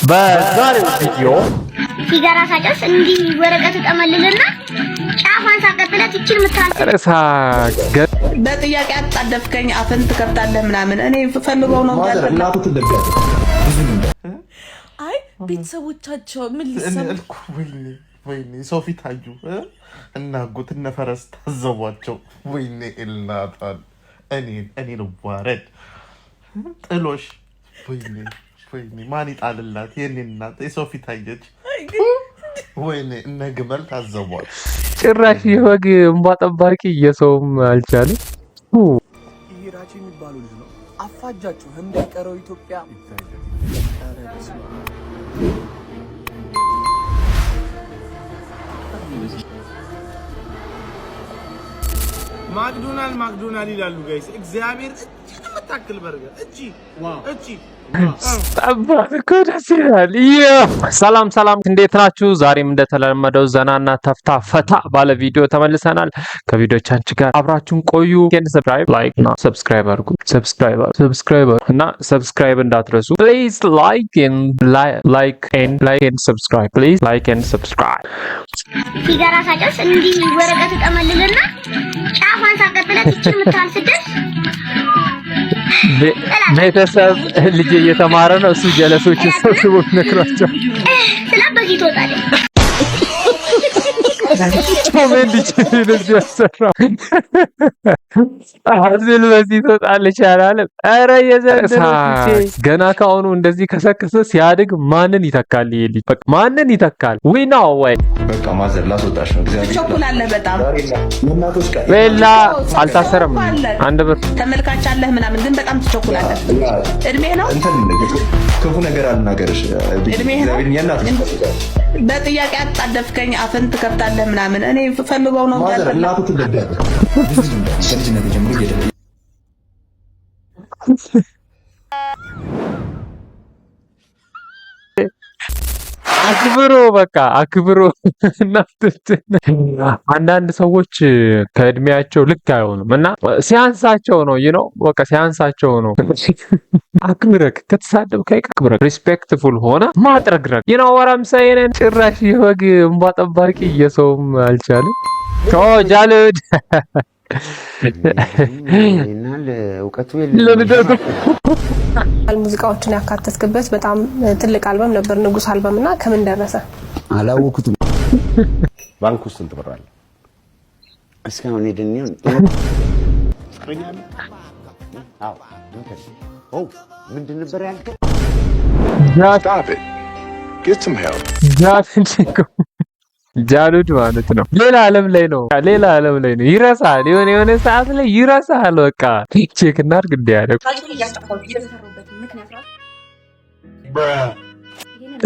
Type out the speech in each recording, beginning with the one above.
በዛሬው ቪዲዮ ሲጋራ ሳጨስ እንዲህ ወረቀት ተጠመልልና ጫፋን ሳቀጥለት እቺን ምታልስ በጥያቄ አጣደፍከኝ አፈን ትከፍታለህ ምናምን እኔ ፈልገው ነው ማለት እናቱ ትደብያለች ብዙ ነው። አይ ቤተሰቦቻቸው ምን ሊሰሙ ወይኔ ሶፊ ታዩ እና ጉትነ ፈረስ ታዘቧቸው። ወይኔ እናታን እኔ ነው ዋረድ ጥሎሽ ወይኔ ማን ይጣልላት የኔ እናት የሶፊ ታየች። ወይኔ እነ ግመል ታዘቧል። ጭራሽ የወግ እንባ ጠባቂ የሰውም አልቻለም። ይራቺ የሚባሉ ልጅ ነው አፋጃችሁ እንዳይቀረው ኢትዮጵያ ማክዶናልድ ይላሉ ጋይስ። እግዚአብሔር እቺ መታከል በርገር እቺ ጠባት እኮ ደስ ይላል። ሰላም እንዴት ናችሁ? ዛሬም እንደተለመደው ዘናና ተፍታ ፈታ ባለ ቪዲዮ ተመልሰናል። ከቪዲዮቻችን ጋር አብራችሁን ቆዩ። ሰብስክራይብ እና ሰብስክራይብ እንዳትረሱ ፕሊዝ። ላይክ ኤንድ ሰብስክራይብ ፕሊዝ። ላይክ ኤንድ ሰብስክራይብ። ሲጋራ ሳጨስ እንዲህ ወረቀት ተጠመልልና ጫፋን ሳቀጥለት እቺን ምታልስደስ ቤተሰብ ልጅ እየተማረ ነው። እሱ ጀለሶች ሰብስቦ ነክሯቸው ስለዚህ ተወጣለ ኮሜንት ይችላል ያሰራ አዝል በዚህ ተጣለች አላለም። ኧረ የዘንድሮ ገና ካሁኑ እንደዚህ ከሰከሰ ሲያድግ ማንን ይተካል? ይሄ ልጅ በቃ ማንን ይተካል? ዊ ኖ ወይ በቃ ማዘር ላስወጣሽ ነው። እግዚአብሔር ቸኩላለህ በጣም እናቶች ቀር ሌላ አልታሰረም። አንድ ብር ተመልካች አለህ ምናምን ግን በጣም ትቸኩላለህ። እድሜ ነው እንትን ክፉ ነገር አልናገርሽ። እግዚአብሔር የእናቶች በጥያቄ አጣደፍከኝ አፈን ትከፍታለህ ምናምን እኔ ፈልገው ነው ማዘር እናቱ ትደብያለች ብዙ ነው። ከልጅነት ጀምሮ እየደበየ አክብሮ አንዳንድ ሰዎች ከእድሜያቸው ልክ አይሆኑም እና ሲያንሳቸው ነው በቃ ሲያንሳቸው ነው። አክብረክ ከተሳደብክ አክብረክ ሪስፔክትፉል ሆነ ማጥረግረግ ወራም ሳይነን ጭራሽ የወግ እንባ ጠባቂ የሰውም አልቻለም። ጃሉድ እውቀቱ ሙዚቃዎችን ያካተትክበት በጣም ትልቅ አልበም ነበር ንጉስ አልበም እና ከምን ደረሰ አላወኩትም። ባንክ ውስጥ ስንት ብር አለ? እስካሁን ሄደን ምንድን ነበር ያልከኝ? ጃሉድ ማለት ነው። ሌላ ዓለም ላይ ነው። ይረሳል። የሆነ ሰዓት ላይ ይረሳል። በቃ ቼክ እናድርግ እንዲያደርግ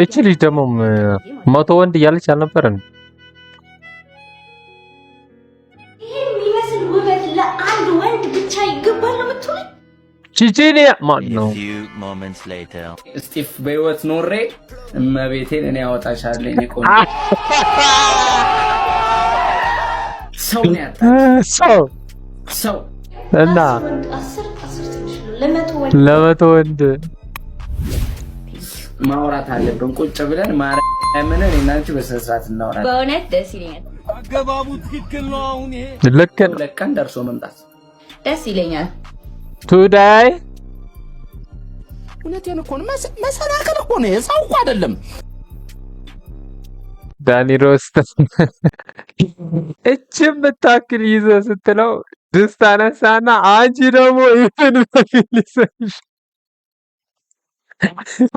እቺ ልጅ ደግሞ መቶ ወንድ እያለች አልነበረን? ይሄን የሚመስል ውበት ለአንድ ወንድ ብቻ ይገባል ነው የምትሉኝ? ቺቺኒያ ማን ነው? ስቲፍ በህይወት ኖሬ እመቤቴን እኔ ያወጣሻለሁ። እኔ ቆንጆ ሰው እና ለመቶ ወንድ ማውራት አለብን። ቁጭ ብለን ማርያምን እኔና አንቺ በስርዓት እናወራለን። በእውነት ደስ ይለኛል። አገባቡ ትክክል ነው። አሁን ይሄ ልክ ለቀን ደርሶ መምጣት ደስ ይለኛል። ቱዳይ እውነቴን እኮ ነው። መሰናከል እኮ ነው። የሰው እኮ አይደለም። ዳኒ ሮስት እችም ብታክል ይዘህ ስትለው ድስት አነሳና አንቺ ደግሞ ይሄን በፊልሰሽ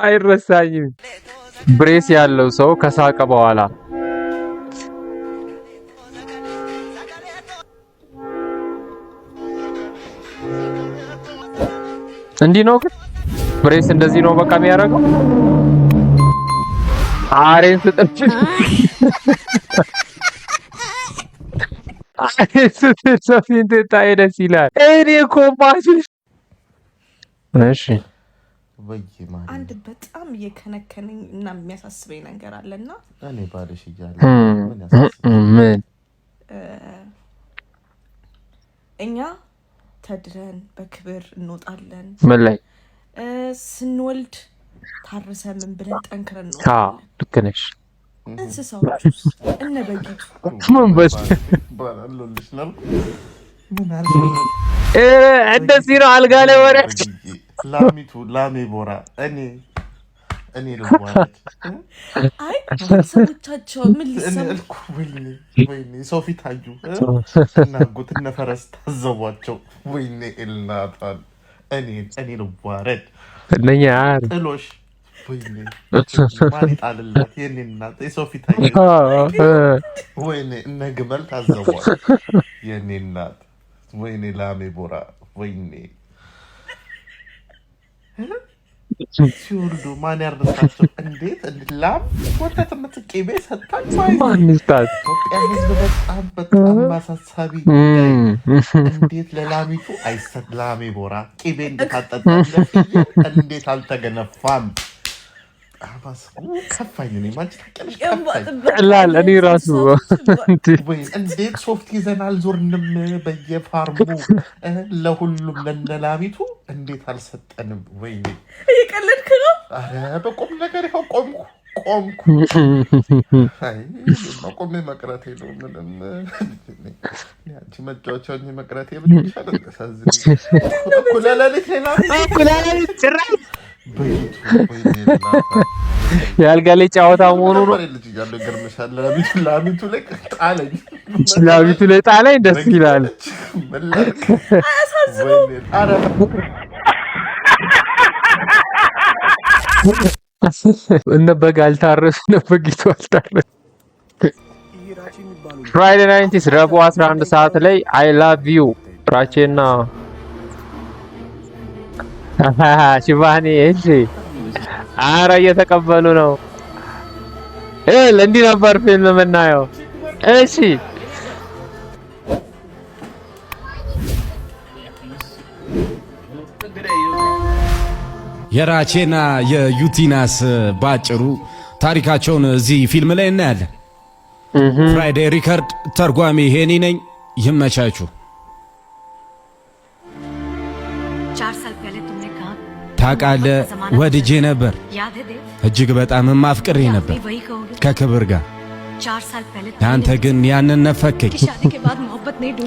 አይረሳኝም። ብሬስ ያለው ሰው ከሳቀ በኋላ እንዲህ ነው ግን ብሬስ እንደዚህ ነው በቃ የሚያደርገው። አሬን ስጥልች ሶፊን ትታይ ደስ ይላል። እኔ እኮ ማሽሽ እሺ አንድ በጣም እየከነከነኝ እና የሚያሳስበኝ ነገር አለና እኔ ባልሽ እያለ ምን እኛ ተድረን በክብር እንወጣለን። ምን ላይ ስንወልድ ታርሰ ምን ብለን ጠንክረን ነው ልክ ነሽ እንስሳዎቹስ እነ በጊቱ ምን በስ ባላሎልሽ ነው እንደዚህ ነው አልጋ ላይ ወሬች ላሚቱ ላሜ ቦራ እኔ ልዋለት አይ ሰዎቻቸው ምን ሊሰሙ ወይኔ ሰው ፊት አዩ እና ጉትነ ፈረስ ታዘቧቸው ወይኔ እናታን እኔ ልዋረድ እነኛ ጥሎሽ ወይኔ ማን ይጣልላት የኔ እናት የሰው ፊት አዩ ወይኔ እነ ግመል ታዘቧት የኔ እናት ወይኔ ላሜ ቦራ ወይኔ ሲወርዱ ማን ያርሳቸው እንዴት ላም ወተት ምትቄቤ ሰጣኝ ማን ይስጣት ኢትዮጵያ ህዝብ በጣም ማሳሳቢ እንዴት ለላሚቱ አይሰጥ ላሜ ቦራ ቄቤ እንደታጠጣለ እንዴት አልተገነፋም አባስ ከፋኝ ነው ማንቺ ታቀለሽ ቀላል እኔ ራሱ እንዴት ሶፍት ይዘናል ዞርንም በየፋርሙ ለሁሉም ለነላሚቱ እንዴት አልሰጠንም ወይኔ እየቀለድክ ነው አረ በቁም ነገር ይኸው ቆምኩ አይ ቆሜ መቅረቴ ነው ምንም ያንቺ መጫወቻኝ መቅረቴ ብቻ ነው ሳዝኝ ኩላላሊት ጭራሽ ያልጋ ላይ ጨዋታ መሆኑ ነው ልጅ ያለው ገርመሻል ላሚቱ ላይ ጣለኝ ደስ ይላል እነ በግ አልታረሱ በጊቱ አልታረሱ ፍራይዴ ናይንቲስ ረቡዕ 11 ሰዓት ላይ አይ ላቭ ዩ ራቼና ሽባኔ እሺ አረ እየተቀበሉ ነው እንዲህ ነበር ፊልም የምናየው እሺ የራቼና የዩቲናስ ባጭሩ ታሪካቸውን እዚህ ፊልም ላይ እናያለን። ፍራይዴ ሪከርድ ተርጓሚ ሄኒ ነኝ። ይመቻችሁ። ታውቃለህ ወድጄ ነበር እጅግ በጣም ማፍቅሬ ነበር ከክብር ጋር አንተ ግን ያንን ነፈከኝ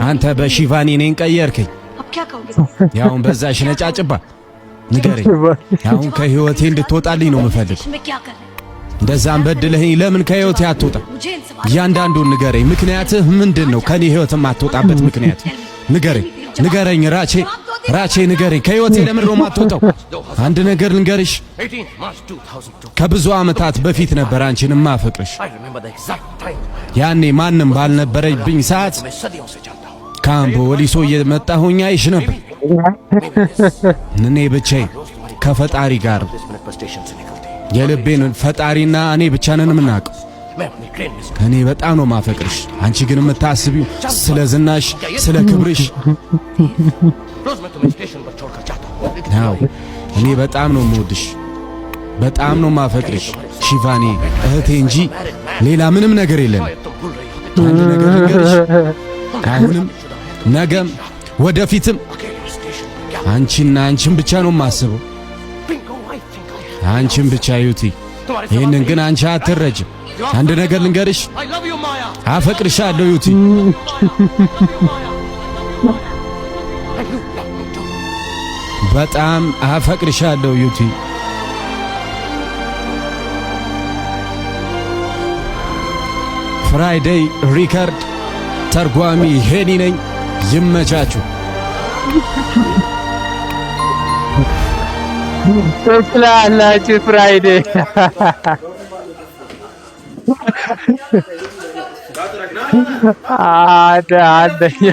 አንተ በሺቫኒ እኔን ቀየርከኝ ያውን በዛሽ ነጫጭባ ንገረኝ ያውን ከህይወቴ እንድትወጣልኝ ነው የምፈልግ እንደዛም በድለኝ ለምን ከህይወቴ አትወጣ እያንዳንዱን ንገረኝ ምክንያትህ ምንድነው ከኔ ህይወት የማትወጣበት ምክንያት ንገረኝ ራቼ ንገረኝ ከህይወቴ ለምን ነው የማትወጣው አንድ ነገር ልንገርሽ ከብዙ ዓመታት በፊት ነበር አንቺን ማፈቅርሽ ያኔ ማንም ባልነበረብኝ ሰዓት ካምቦ ወሊሶ እየመጣሁኝ አይሽ ነበር እኔ ብቻዬን ከፈጣሪ ጋር የልቤን ፈጣሪና እኔ ብቻ ነን የምናውቀው እኔ በጣም ነው ማፈቅርሽ አንቺ ግን የምታስቢው ስለ ዝናሽ ስለ ክብርሽ ነው እኔ በጣም ነው የምወድሽ በጣም ነው ማፈቅርሽ ሺቫኒ እህቴ እንጂ ሌላ ምንም ነገር የለም አንድ ነገር ልንገርሽ አሁንም ነገም ወደፊትም አንቺና አንቺን ብቻ ነው የማስበው አንቺን ብቻ ዩቲ ይህንን ግን አንቺ አትረጅም አንድ ነገር ልንገርሽ አፈቅርሻለሁ ዩቲ በጣም አፈቅርሻለሁ ዩቲ ፍራይዴይ ሪከርድ ተርጓሚ ሄኒ ነኝ ይመቻችሁ ትላላችሁ ፍራይዴ አንደኛ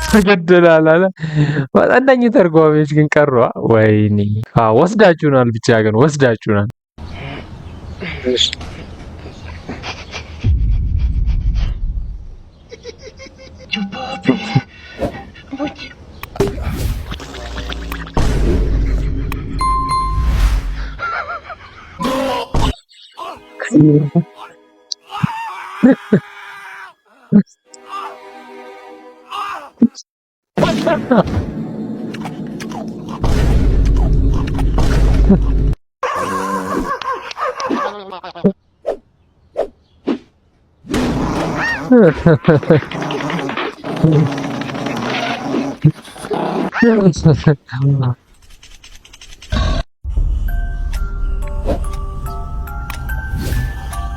ተገደላል አለ እነኚህ ተርጓሚዎች ግን ቀሩ ወይኔ ወስዳችሁናል ብቻ ግን ወስዳችሁናል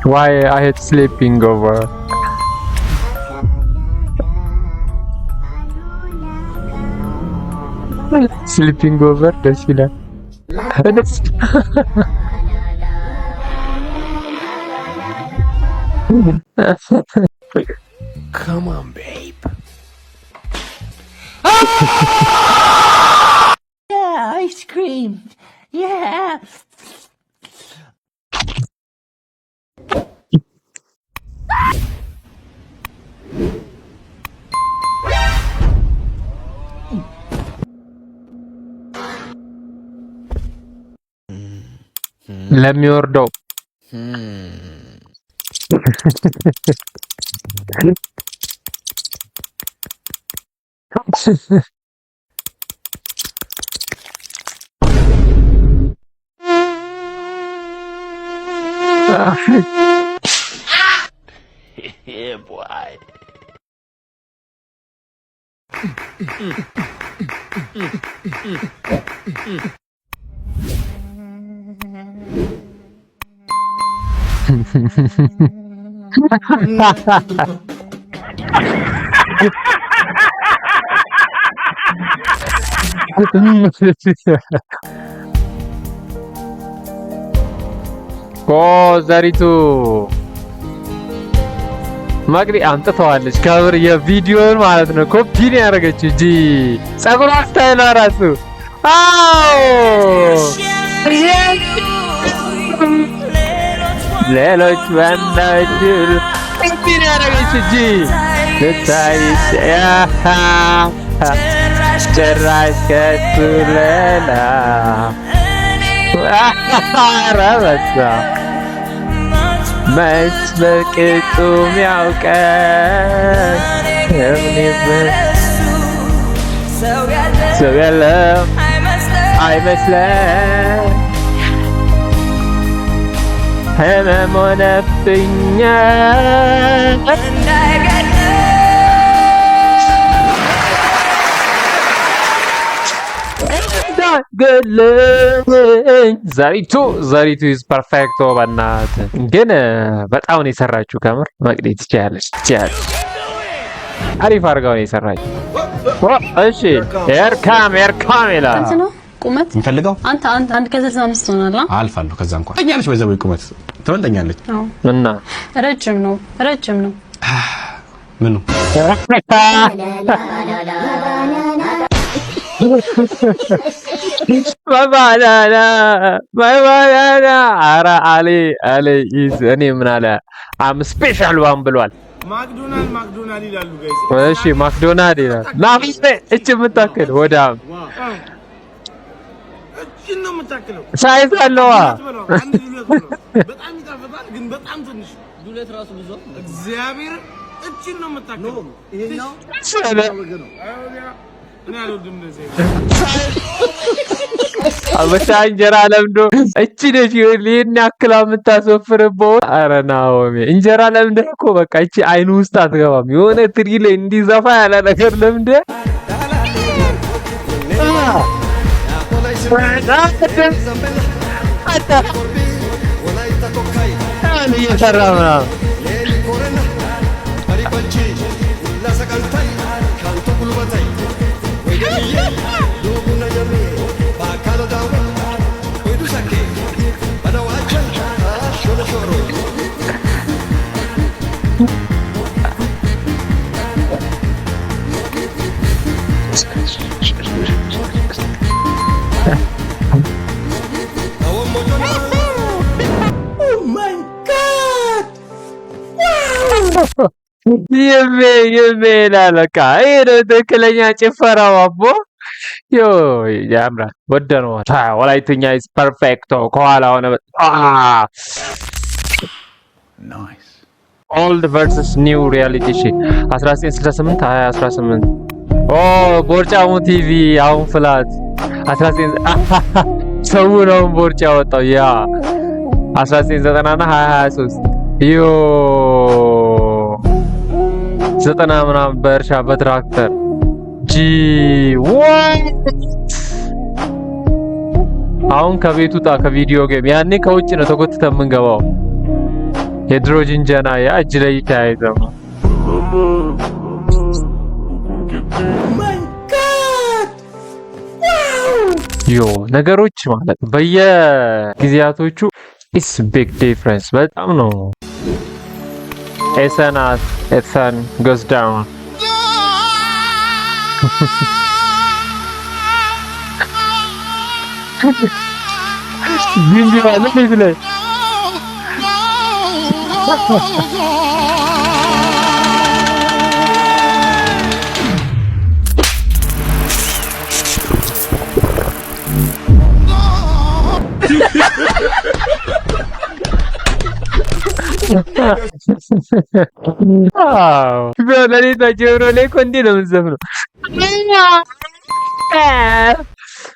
Why I hate sleeping over? Sleeping over ደስ ይላል። Come on, babe. Yeah, ice cream. Yeah. ለሚወርደው Yeah, boy. ዘሪቱ ማግሪ አምጥተዋለች። ከብር የቪዲዮን ማለት ነው ኮፒ ነው ያደረገችው እንጂ ጸጉሯ ስታይሏ ራሱ ሌሎች ወንዶች ኮፒ ነው ያደረገችው እንጂ ልታይሽ ጭራሽ ከሱ ሌላ ረበሳ መች በቅጡ ሚያውቀን ሰው ያለው አይመስለን ህመም ሆነብኝ ገለኝ ዘሪቱ ኢዝ ፐርፌክቶ። በእናትህ ግን በጣም ነው የሰራችው። ከምር መቅዲ ትችያለሽ። አሪፍ አድርጋው ነው የሰራችው። እሺ ኤርካም ይላል ቁመት እንፈልገው አንተ አንድ ከ65 ሆናለህ። አልፋለሁ ከዛ እንኳን ተኛለች። በዛው ቁመት ትበልጠኛለች እና ረጅም ነው ምኑ ባባላላ ኧረ አሌ እኔ ምን አለ አም ስፔሻል ዋን ብሏል። ማክዶናልድ ይላሉ ጋይስ። እሺ ማክዶናልድ ይላል። ናፍሴ እቺ የምታክል ወዳም እቺን ነው የምታክለው። ሳይዝ አለዋ በጣም ይጣፍጣል፣ ግን በጣም ትንሽ ዱለት ራሱ ብዙ እግዚአብሔር እቺን ነው የምታክለው። ይሄኛው እኔ አልወድም እንደዚህ አበሻ እንጀራ ለምዶ እቺ ነች ይሄን ያክል የምታስወፍርበው። ኧረ ናኦሚ እንጀራ ለምደህ እኮ በቃ እቺ አይኑ ውስጥ አትገባም። የሆነ ትሪ ላይ እንዲዘፋ ያለ ነገር ለምደህ እየሰራ ምናምን ይላል። በቃ ይሄ ነው ትክክለኛ ጭፈራው። አቦ ያምራል። ወደነዋል። ወላይትኛ ኢዝ ፐርፌክቶ ከኋላ ሆነ ኦልድ ቨርሰስ ኒው ሪያሊቲ 1968 2018 ቦርጫሙ ቲቪ አሁን ፍላት 19 ሰው ነው ቦርጫ ያወጣው ያ 1990 እና 2023 ዮ 90 ምናምን በእርሻ በትራክተር አሁን ከቤቱ ጣ ከቪዲዮ ጌም ያኔ ከውጭ ነው ተጎትተ የምንገባው የድሮ ጅንጀና ያ እጅ ላይ ተያይዘው ዮ ነገሮች ማለት በየጊዜያቶቹ ኢስ ቢግ ዲፍረንስ በጣም ነው ኤሰን goes down ቢንዲ ማለት ነው ለኔ ታጀብሮ ላይ ኮንዲ ነው የምትዘፍነው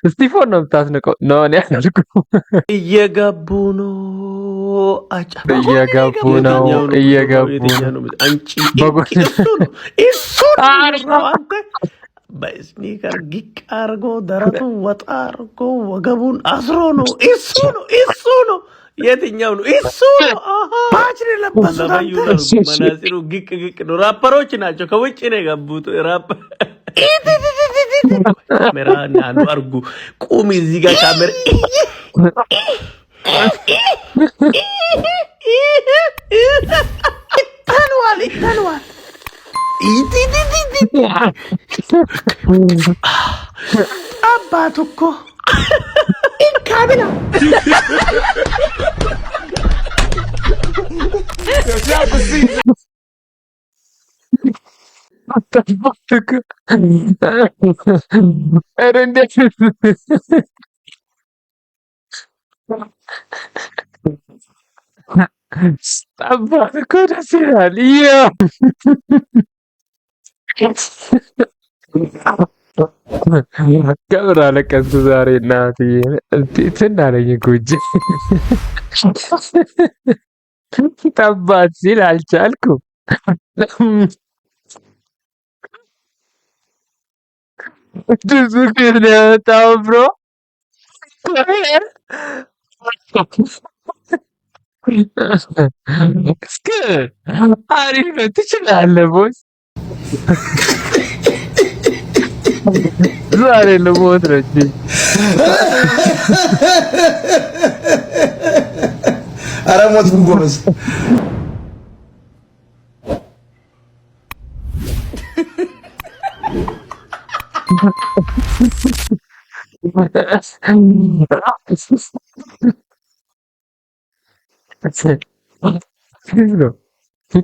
ስቲፎን ነው የምታስነቀው ነው እኔ አልኩ እየገቡ ነው አንቺ በስኒከር ጊቅ አርጎ ደረቱን ወጣ አርጎ ወገቡን አስሮ ነው እሱ ነው የትኛው ነው እሱ ነው ባችሪ ለበሱት መናሲሩ ጊቅ ነው ራፐሮች ናቸው ከውጭ ነው የገቡት ራፕ ካሜራ አንዱ አርጉ ቁሚ እዚህ ጋር ካሜራ ይተንዋል አባቱ እኮ ካቢና አባቱ እኮ ደስ ይላል ገብር አለቀስኩ ዛሬ እናትዬ እንትን አለኝ እኮ እጄ ጠባት ሲል አልቻልኩም ብዙ ግን ነው ያወጣው ብሮ እስከ አሪፍ ነው ትችላለህ ቦስ ዛሬ ልሞት ነው እንጂ ኧረ ሞት ጎበዝ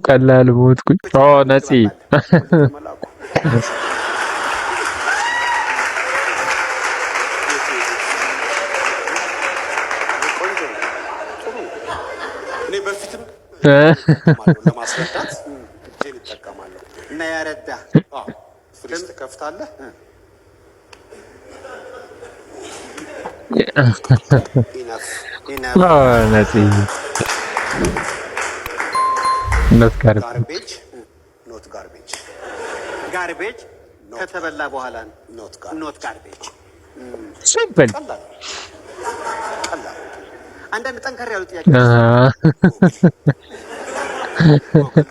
ቀላል ሞትኩኝ ነፂ ለማስረዳት እጄን እጠቀማለሁ እና ያረዳ ፍሪጅ ትከፍታለህ ጋርቤጅ ከተበላ በኋላ ኖት ጋርቤጅ ሲምፕል አንዳንድ ጠንከር ያሉ ጥያቄ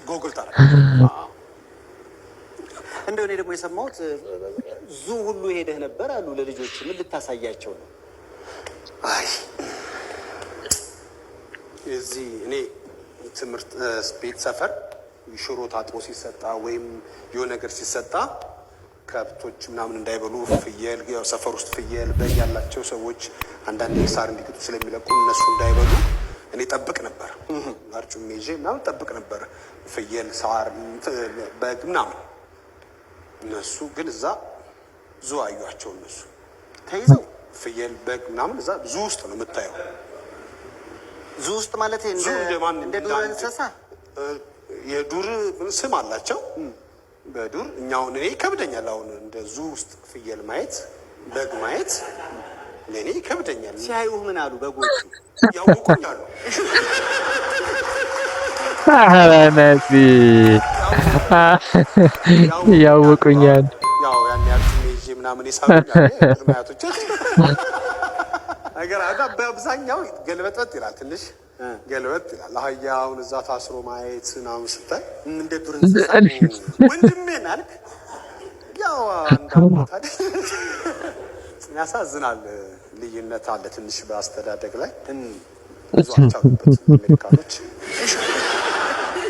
ጎግል ታረጋ እንደው እኔ ደግሞ የሰማሁት ዙ ሁሉ ሄደህ ነበር አሉ ለልጆች ምን ልታሳያቸው ነው አይ እዚህ እኔ ትምህርት ቤት ሰፈር ሽሮ ታጥቦ ሲሰጣ ወይም የሆነ ነገር ሲሰጣ ከብቶች ምናምን እንዳይበሉ ፍየል ሰፈር ውስጥ ፍየል በግ ያላቸው ሰዎች አንዳንድ ሳር እንዲግጡ ስለሚለቁ እነሱ እንዳይበሉ እኔ ጠብቅ ነበር አርጩሜ ይዤ ምናምን ጠብቅ ነበር ፍየል ሳር በግ ምናምን እነሱ ግን እዛ ዙ አዩአቸው እነሱ ተይዘው ፍየል በግ ምናምን እዛ ዙ ውስጥ ነው የምታየው ዙ ውስጥ ማለት እንደ ዱር እንስሳ የዱር ስም አላቸው በዱር እኛውን እኔ ይከብደኛል። አሁን እንደ ዙ ውስጥ ፍየል ማየት በግ ማየት ለእኔ ይከብደኛል። ሲያዩህ ምን አሉ በጎቹ? ያውቁኛል። ነፂ ያውቁኛል። ያው ያን ያልኩኝ ይዤ ምናምን ይሳሉኛል ምክንያቶች ነገር አዳ በአብዛኛው ገልበጥበጥ ይላል። ትንሽ ገልበጥ ይላል። አህያውን እዛ ታስሮ ማየት ምናምን ስታይ እንደ ዱር እንስሳ ወንድሜን አልክ ያው አንዳንድ ያሳዝናል። ልዩነት አለ ትንሽ በአስተዳደግ ላይ ብዙዎች አሉበት አሜሪካኖች።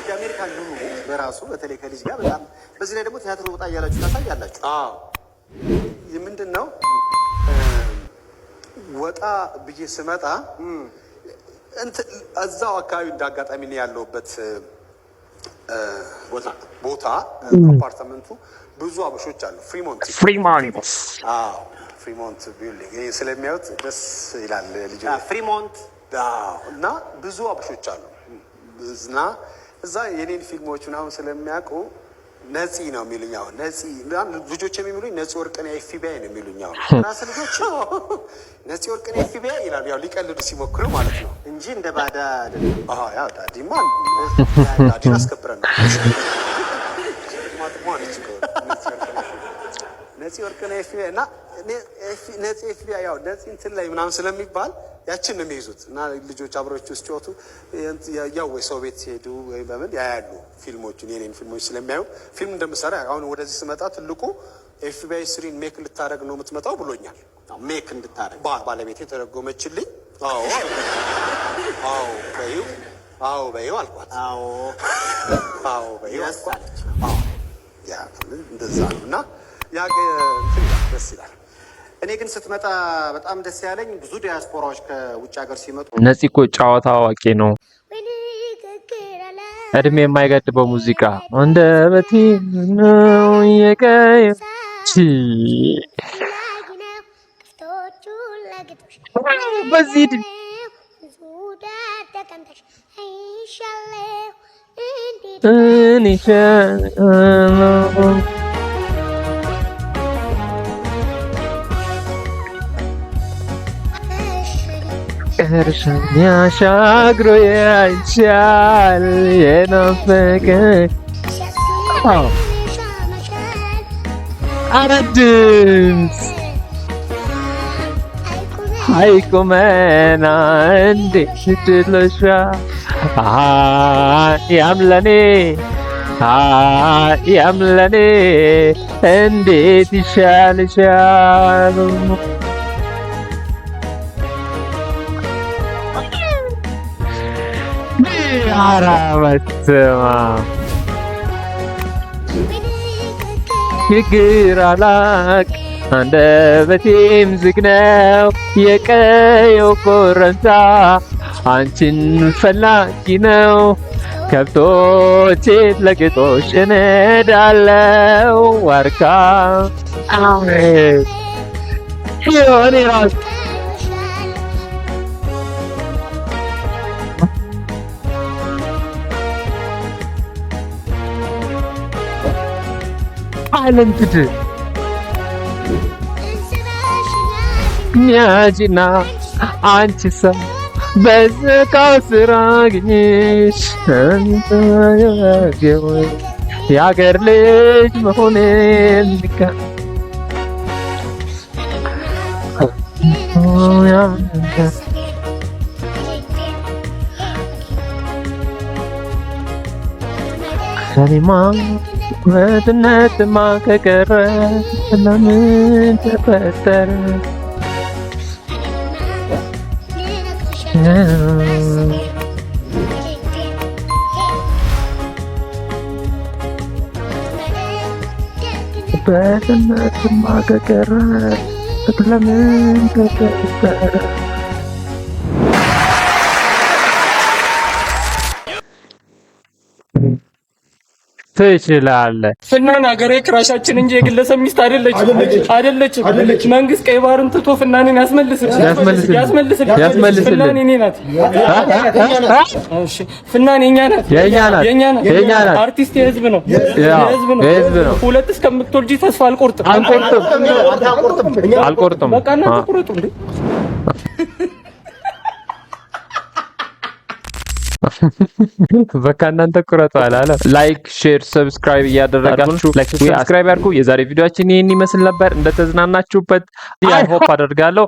የአሜሪካን ኑሮ በራሱ በተለይ ከልጅ ጋር በጣም በዚህ ላይ ደግሞ ቲያትር ወጣ እያላችሁ ታሳያላችሁ። አዎ ምንድን ነው ወጣ ብዬ ስመጣ እዛው አካባቢ እንዳጋጣሚ ነው ያለሁበት ቦታ አፓርትመንቱ ብዙ አበሾች አሉ። ፍሪሞንት ቢልዲንግ ይሄ ስለሚያዩት ደስ ይላል። ልጅ ፍሪሞንት እና ብዙ አበሾች አሉ እና እዛ የኔን ፊልሞች ምናምን ስለሚያውቁ ነፂ ነው የሚሉኝ። አሁን ነፂ ልጆች የሚሉኝ ነፂ ወርቅነህ ኤፍቢአይ ነው የሚሉኝ። አሁን ራስ ልጆች ነፂ ወርቅነህ ኤፍቢአይ ይላሉ። ያው ሊቀልዱ ሲሞክሩ ማለት ነው እንጂ እንደ ባዳ አይደለም። አዎ ያው ዳዲማ ዳዲን አስከብረን ነው ነፂ ወርቅነህ ኤፍቢአይ እና ነፂ ኤፍቢአይ ያው ነፂ እንትን ላይ ምናምን ስለሚባል ያችን ነው የሚይዙት እና ልጆች አብሮች ውስጥ ጮቱ ያው ወይ ሰው ቤት ሲሄዱ ወይ በምን ያያሉ ፊልሞቹን የኔን ፊልሞች ስለሚያዩ ፊልም እንደምሰራ አሁን ወደዚህ ስመጣ ትልቁ ኤፍቢአይ ስሪን ሜክ ልታደርግ ነው የምትመጣው ብሎኛል። ሜክ እንድታደርግ ባለቤቴ ተረጎመችልኝ። አዎ አዎ በይው አዎ በይው አልኳት። አዎ በይው አልኳት። አዎ ያ እንደዛ ነው እና ያ ደስ ይላል። እኔ ግን ስትመጣ በጣም ደስ ያለኝ ብዙ ዲያስፖራዎች ከውጭ ሀገር ሲመጡ ነፂ እኮ ጨዋታ አዋቂ ነው። እድሜ የማይገድበው ሙዚቃ አንደበቴ ነው የቀየ በዚህ ቀርሻኛ ሻግሮ ያይቻል የናፈቀኝ አረ ድምፅ አይቁመና እንዴት ድሎሻ ያምለኔ ያምለኔ እንዴት ይሻልሻል አራበትማ ችግር አላቅ አንደበቴም ዝግ ነው የቀየው ኮረብታ አንቺን ፈላጊ ነው ከብቶቼ ለግጦሽ እነዳለው ዋርካ ሆኔ ራስ ታለንትድ ኛጂና አንቺ ሰው በዝቃው ስራ ግኝሽ የአገር ልጅ መሆኔን ልካ ከኔማ ወድነትማ ከቀረ ለምን ተፈጠረ ወድነትማ ከቀረ ለምን ተፈጠረ ትችላለህ። ፍናን ሀገሬ ክራሻችን እንጂ የግለሰብ ሚስት አይደለችም። መንግስት ቀይ ባህርን ትቶ ፍናንን ያስመልስልን። ፍናን የኔ ናት። እሺ ፍናን የኛ ናት። አርቲስት የህዝብ ነው። ሁለት እስከምትወልጂ ተስፋ አልቆርጥም። በቃ እናንተ ቁረጡ እንዴ። በቃ እናንተ ቁረጡ አላለ። ላይክ፣ ሼር፣ ሰብስክራይብ እያደረጋችሁ ሰብስክራይብ አድርጉ። የዛሬ ቪዲዮአችን ይሄን ይመስል ነበር። እንደተዝናናችሁበት አይ ሆፕ አደርጋለሁ።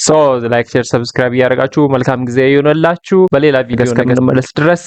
ሶ ላይክ፣ ሼር፣ ሰብስክራይብ እያደረጋችሁ መልካም ጊዜ ይሁንላችሁ። በሌላ ቪዲዮ እስከምንመለስ ድረስ